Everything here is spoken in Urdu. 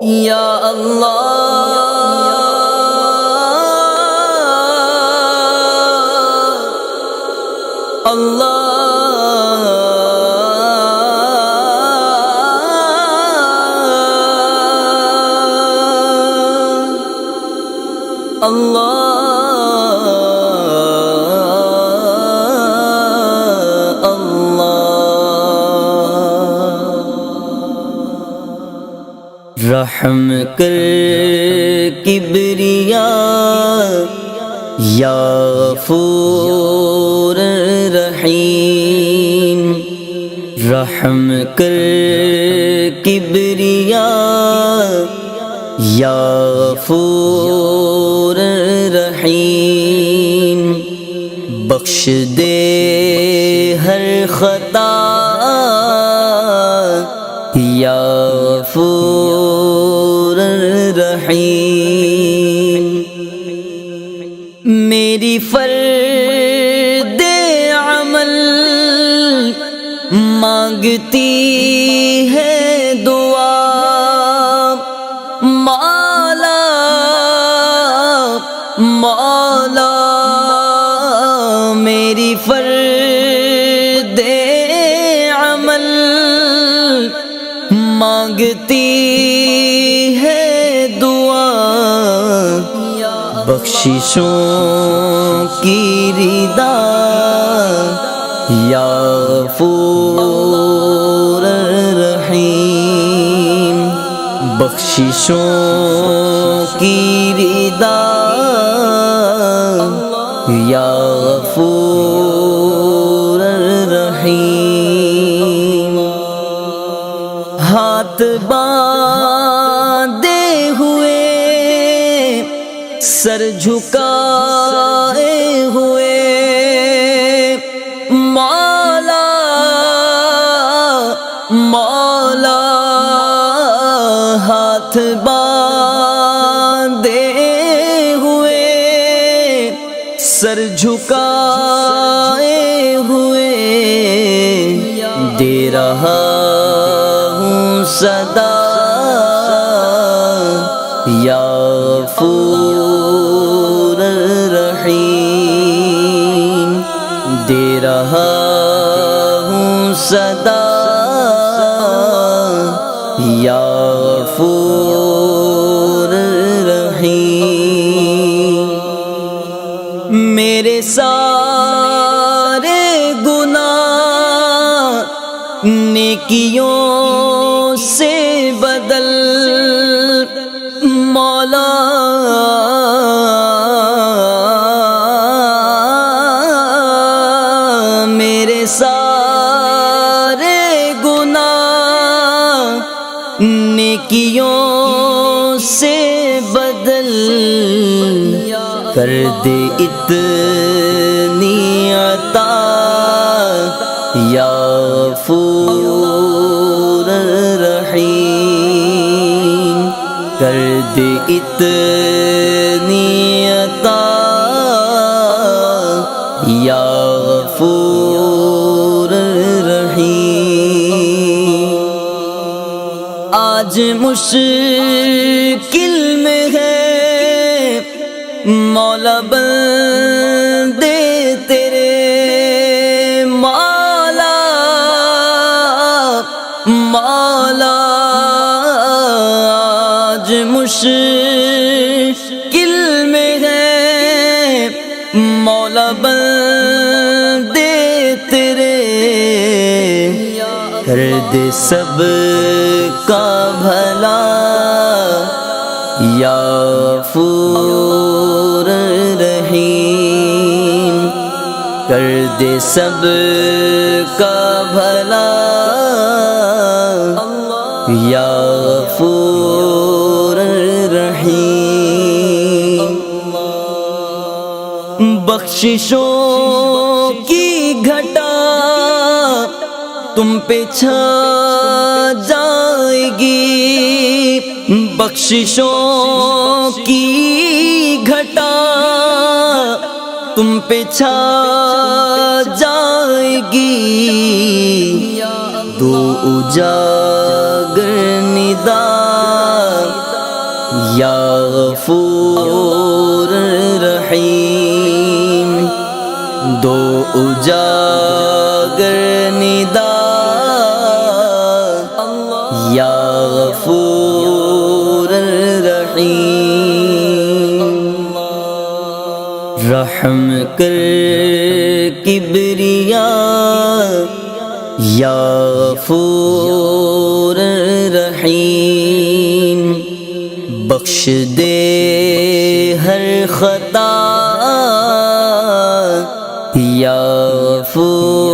یا اللہ اللہ اللہ اللہ رحم کر کبریا یا غفور رحیم رحم کر کبریا یا غفور رحیم بخش دے ہر خطا یا غفور رحیم میری فرد عمل مانگتی ہے دعا مولا مولا میری فرد عمل مانگتی ہے دعا بخششوں کی ردا یا غفور رحیم بخششوں کی ردا یا غفور رحیم ہاتھ باندھے ہوئے سر جھکائے ہوئے مولا مولا ہاتھ باندھے ہوئے سر جھکائے ہوئے دے رہا ہوں صدا یا غفور رحیم دے رہا ہوں صدا یا غفور رحیم میرے سارے گناہ نیکیوں سے بدل مولا میرے سارے گناہ نیکیوں سے بدل کر دے اتنی عطا یا غفور رحیم کر دے اتنی عطا یا غفور رحیم آج مشکل میں ہے مولا بندے تیرے مولا مولا آج مشکل میں ہے مولا بندے تیرے کر دے سب کا بھلا یا غفور رحیم کر دے سب کا بھلا یا غفور رحیم بخششوں کی گھٹا تم پہ چھا جائے گی بخششوں کی گھٹا تم پہ چھا جائے گی دو اجاگر ندا یا غفور رحیم دو اجاگر ندا یا غفور رحیم رحم کر کبریا یا غفور رحیم بخش دے ہر خطا یا غفور